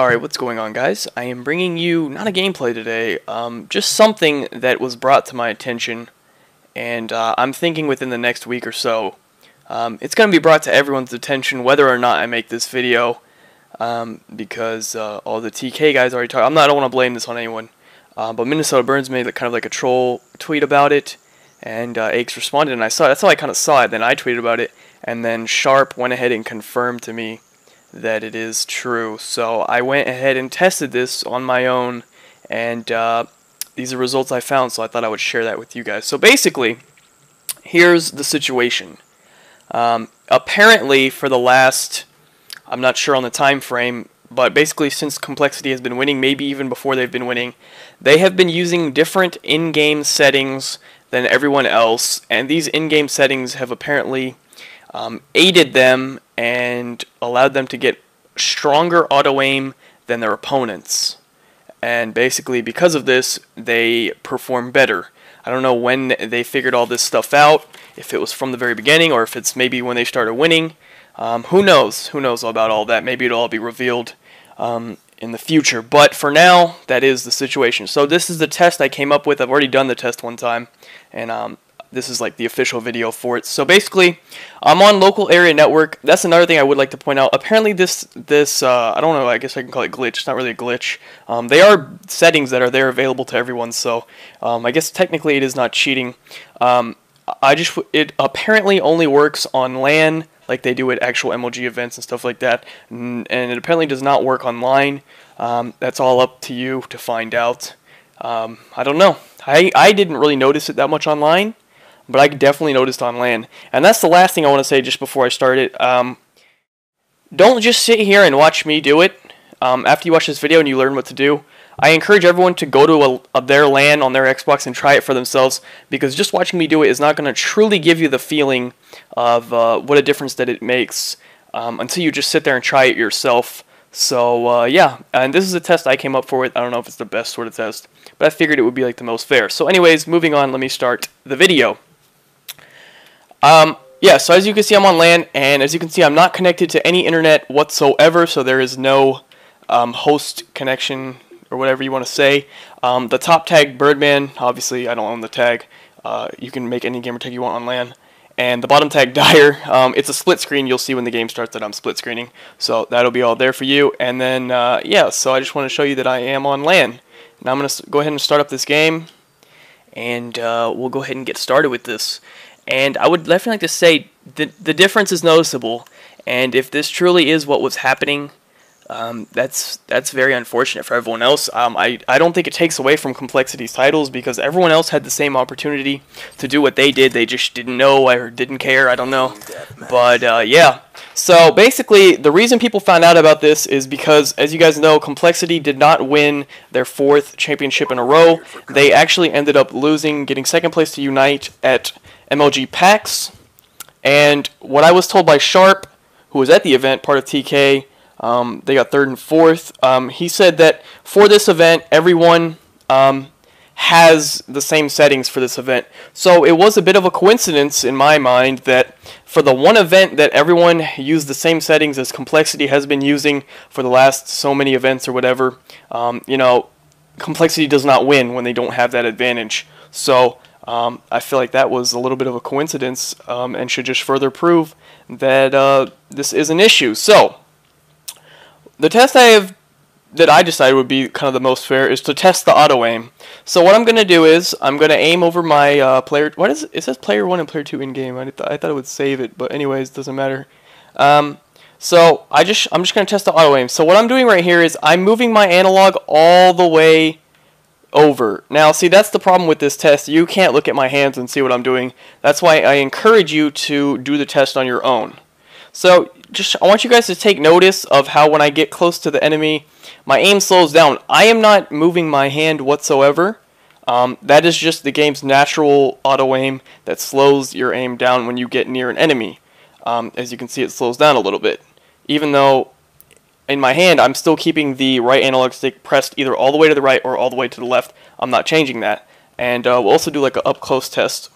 Alright, what's going on, guys? I am bringing you not a gameplay today, just something that was brought to my attention, and I'm thinking within the next week or so, it's going to be brought to everyone's attention whether or not I make this video, because all the TK guys already talked. I don't want to blame this on anyone, but Minnesota Burns made kind of like a troll tweet about it, and Aches responded, and I saw it. That's how I kind of saw it. Then I tweeted about it, and then Sharp went ahead and confirmed to me that it is true. So I went ahead and tested this on my own, and these are results I found, so I thought I would share that with you guys. So basically, here's the situation. Apparently for the last, I'm not sure on the time frame, but basically since Complexity has been winning, maybe even before they've been winning, they have been using different in-game settings than everyone else, and these in-game settings have apparently aided them and allowed them to get stronger auto-aim than their opponents. And basically because of this, they perform better. I don't know when they figured all this stuff out, if it was from the very beginning or if it's maybe when they started winning. Who knows? Who knows about all that? Maybe it'll all be revealed in the future. But for now, that is the situation. So this is the test I came up with. I've already done the test one time, and this is like the official video for it. So basically, I'm on local area network. That's another thing I would like to point out. Apparently this I don't know, I guess I can call it glitch. It's not really a glitch. They are settings that are there available to everyone, so I guess technically it is not cheating. It apparently only works on LAN, like they do at actual MLG events and stuff like that, and it apparently does not work online. That's all up to you to find out. I don't know. I didn't really notice it that much online, but I definitely noticed on LAN. And that's the last thing I want to say just before I start it. Don't just sit here and watch me do it. After you watch this video and you learn what to do, I encourage everyone to go to their LAN on their Xbox and try it for themselves, because just watching me do it is not going to truly give you the feeling of what a difference that it makes until you just sit there and try it yourself. So yeah, and this is a test I came up for it. I don't know if it's the best sort of test, but I figured it would be like the most fair. So anyways, moving on, let me start the video. Yeah, so as you can see, I'm on LAN, and as you can see, I'm not connected to any internet whatsoever, so there is no host connection, or whatever you want to say. The top tag, Birdman, obviously I don't own the tag. You can make any gamer tag you want on LAN. And the bottom tag, Dire, it's a split screen. You'll see when the game starts that I'm split screening. So that'll be all there for you. And then, yeah, so I just want to show you that I am on LAN. Now I'm going to go ahead and start up this game, and we'll go ahead and get started with this. And I would definitely like to say the difference is noticeable, and if this truly is what was happening, that's very unfortunate for everyone else. I don't think it takes away from Complexity's titles, because everyone else had the same opportunity to do what they did. They just didn't know or didn't care. I don't know. But yeah. So basically, the reason people found out about this is because, as you guys know, Complexity did not win their 4th championship in a row. They actually ended up losing, getting 2nd place to Unite at MLG PAX. And what I was told by Sharp, who was at the event, part of TK, they got 3rd and 4th. He said that for this event, everyone has the same settings for this event. So it was a bit of a coincidence in my mind that for the one event that everyone used the same settings as Complexity has been using for the last so many events or whatever, you know, Complexity does not win when they don't have that advantage. So I feel like that was a little bit of a coincidence, and should just further prove that this is an issue. So the test that I decided would be kind of the most fair is to test the auto aim. So what I'm going to do is I'm going to aim over my player. What is it? It says player 1 and player 2 in game. I thought it would save it, but anyways, doesn't matter. So I'm just going to test the auto aim. So what I'm doing right here is I'm moving my analog all the way over. Now, see, that's the problem with this test. You can't look at my hands and see what I'm doing. That's why I encourage you to do the test on your own. So I want you guys to take notice of how when I get close to the enemy, my aim slows down. I am not moving my hand whatsoever. That is just the game's natural auto aim that slows your aim down when you get near an enemy. As you can see, it slows down a little bit. Even though in my hand I'm still keeping the right analog stick pressed either all the way to the right or all the way to the left. I'm not changing that. And we'll also do like an up close test.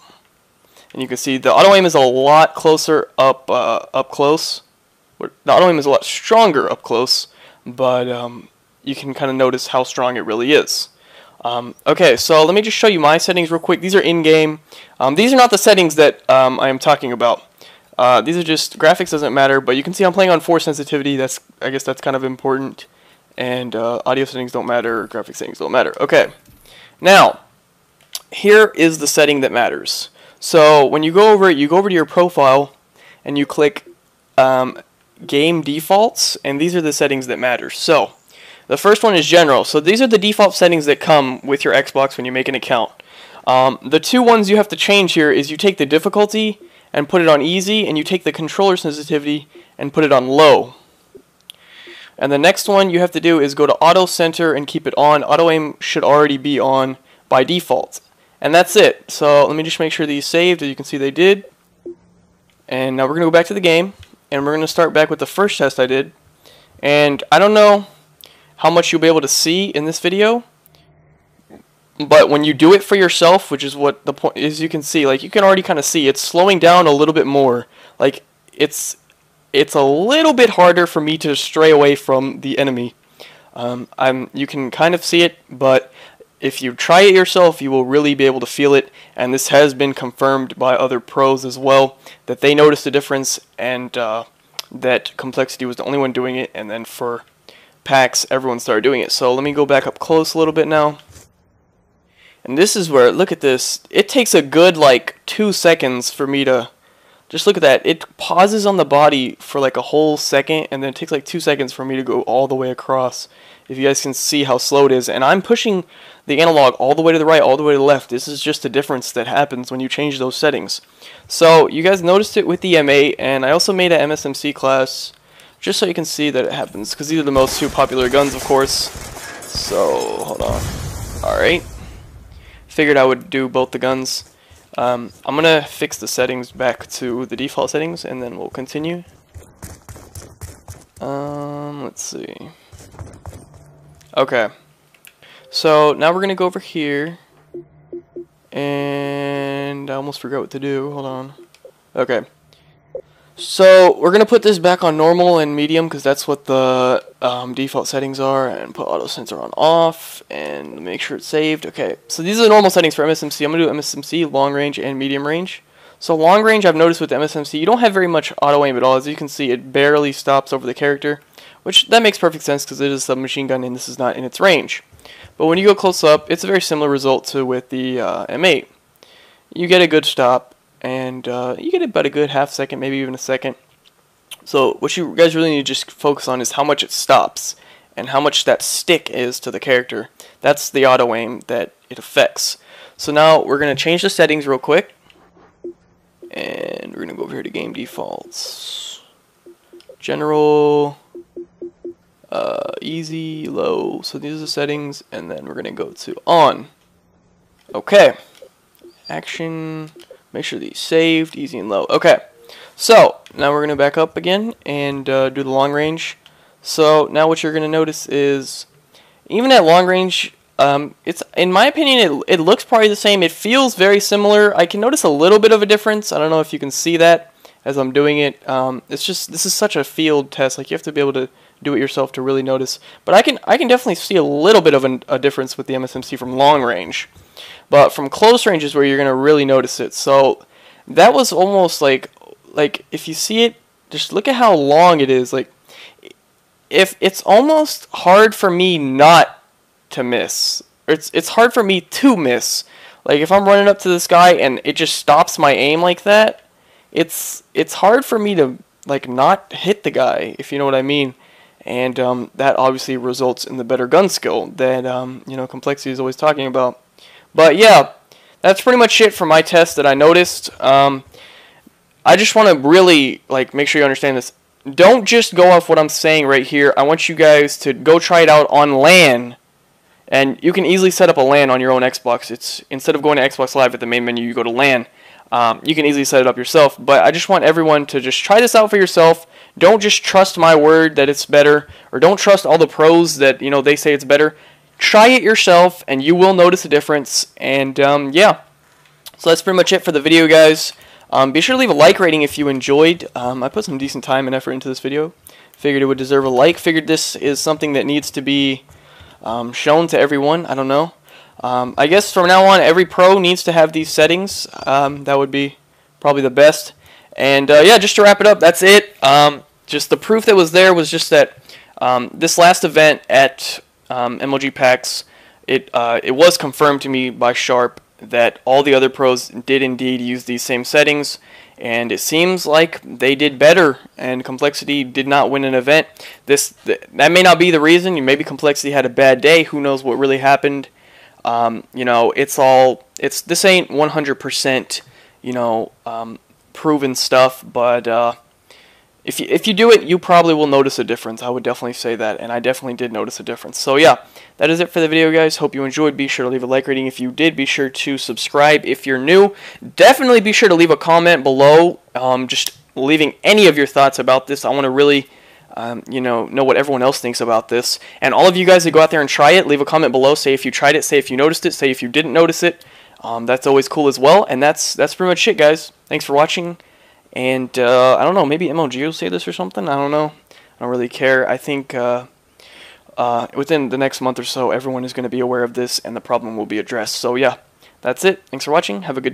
And you can see the auto aim is a lot closer up close. The auto aim is a lot stronger up close, but you can kind of notice how strong it really is. Okay, so let me just show you my settings real quick. These are in-game. These are not the settings that I am talking about. These are just, graphics doesn't matter, but you can see I'm playing on 4 sensitivity. I guess that's kind of important. And audio settings don't matter, graphics settings don't matter. Okay, now, here is the setting that matters. So when you go over it, you go over to your profile, and you click Game Defaults, and these are the settings that matter. So, the first one is General. So these are the default settings that come with your Xbox when you make an account. The 2 ones you have to change here is you take the difficulty and put it on easy, and you take the controller sensitivity and put it on low. And the next one you have to do is go to Auto Center and keep it on. Auto Aim should already be on by default. And that's it. So let me just make sure these saved. As you can see, they did. And now we're going to go back to the game, and we're going to start back with the first test I did. And I don't know how much you'll be able to see in this video, but when you do it for yourself, which is what the point is, you can see, like, you can already kind of see it's slowing down a little bit more. Like, it's a little bit harder for me to stray away from the enemy. You can kind of see it, but if you try it yourself, you will really be able to feel it, and this has been confirmed by other pros as well, that they noticed a difference, and that Complexity was the only one doing it, and then for PAX, everyone started doing it. So let me go back up close a little bit now. And this is where, look at this, it takes a good like 2 seconds for me to, just look at that, it pauses on the body for like a whole second, and then it takes like 2 seconds for me to go all the way across. If you guys can see how slow it is, and I'm pushing the analog all the way to the right, all the way to the left. This is just a difference that happens when you change those settings. So you guys noticed it with the M8, and I also made an MSMC class, just so you can see that it happens, because these are the most 2 popular guns, of course. So, hold on. Alright. Figured I would do both the guns. I'm going to fix the settings back to the default settings, and then we'll continue. Let's see. Okay. So, now we're going to go over here. And I almost forgot what to do. Hold on. Okay. So we're going to put this back on normal and medium because that's what the default settings are, and put auto sensor on off and make sure it's saved. Okay, so these are the normal settings for MSMC. I'm going to do MSMC, long range and medium range. So long range, I've noticed with the MSMC, you don't have very much auto aim at all. As you can see, it barely stops over the character, which that makes perfect sense because it is a submachine gun and this is not in its range. But when you go close up, it's a very similar result to with the M8. You get a good stop. And you get about a good half second, maybe even a second. So what you guys really need to just focus on is how much it stops and how much that stick is to the character. That's the auto aim that it affects. So now we're going to change the settings real quick. And we're going to go over here to game defaults. General, easy, low. So these are the settings, and then we're going to go to on. Okay. Action. Make sure these saved, easy and low. Okay, so now we're going to back up again and do the long range. So now what you're going to notice is, even at long range, it's, in my opinion, it looks probably the same. It feels very similar. I can notice a little bit of a difference. I don't know if you can see that as I'm doing it. It's just, this is such a field test. Like, you have to be able to do it yourself to really notice. But I can definitely see a little bit of a difference with the MSMC from long range. But from close range is where you're going to really notice it. So that was almost like if you see it, just look at how long it is. Like, if it's almost hard for me not to miss. It's hard for me to miss. Like, if I'm running up to this guy and it just stops my aim like that, it's hard for me to like not hit the guy, if you know what I mean. And that obviously results in the better gun skill that you know, Complexity is always talking about. But yeah, that's pretty much it for my test that I noticed. I just want to really like make sure you understand this. Don't just go off what I'm saying right here. I want you guys to go try it out on LAN, and you can easily set up a LAN on your own Xbox. It's, instead of going to Xbox Live at the main menu, you go to LAN. You can easily set it up yourself. But I just want everyone to just try this out for yourself. Don't just trust my word that it's better, or don't trust all the pros that, you know, they say it's better. Try it yourself, and you will notice a difference. And yeah, so that's pretty much it for the video, guys. Be sure to leave a like rating if you enjoyed. I put some decent time and effort into this video. Figured it would deserve a like. Figured this is something that needs to be shown to everyone. I don't know. I guess from now on, every pro needs to have these settings. That would be probably the best. And yeah, just to wrap it up, that's it. Just the proof that was there was just that this last event at MLG PAX, it was confirmed to me by Sharp that all the other pros did indeed use these same settings, and it seems like they did better, and Complexity did not win an event. That may not be the reason. Maybe Complexity had a bad day. Who knows what really happened? You know, this ain't 100%, you know, proven stuff, but if you do it, you probably will notice a difference. I would definitely say that, and I definitely did notice a difference. So yeah, that is it for the video, guys. Hope you enjoyed. Be sure to leave a like rating if you did. Be sure to subscribe if you're new. Definitely be sure to leave a comment below, just leaving any of your thoughts about this. I want to really you know what everyone else thinks about this. And all of you guys that go out there and try it, leave a comment below. Say if you tried it, say if you noticed it, say if you didn't notice it. That's always cool as well. And that's pretty much it, guys. Thanks for watching. And I don't know, maybe MLG will say this or something. I don't know. I don't really care. I think within the next month or so, everyone is going to be aware of this, and the problem will be addressed. So yeah, that's it. Thanks for watching. Have a good day.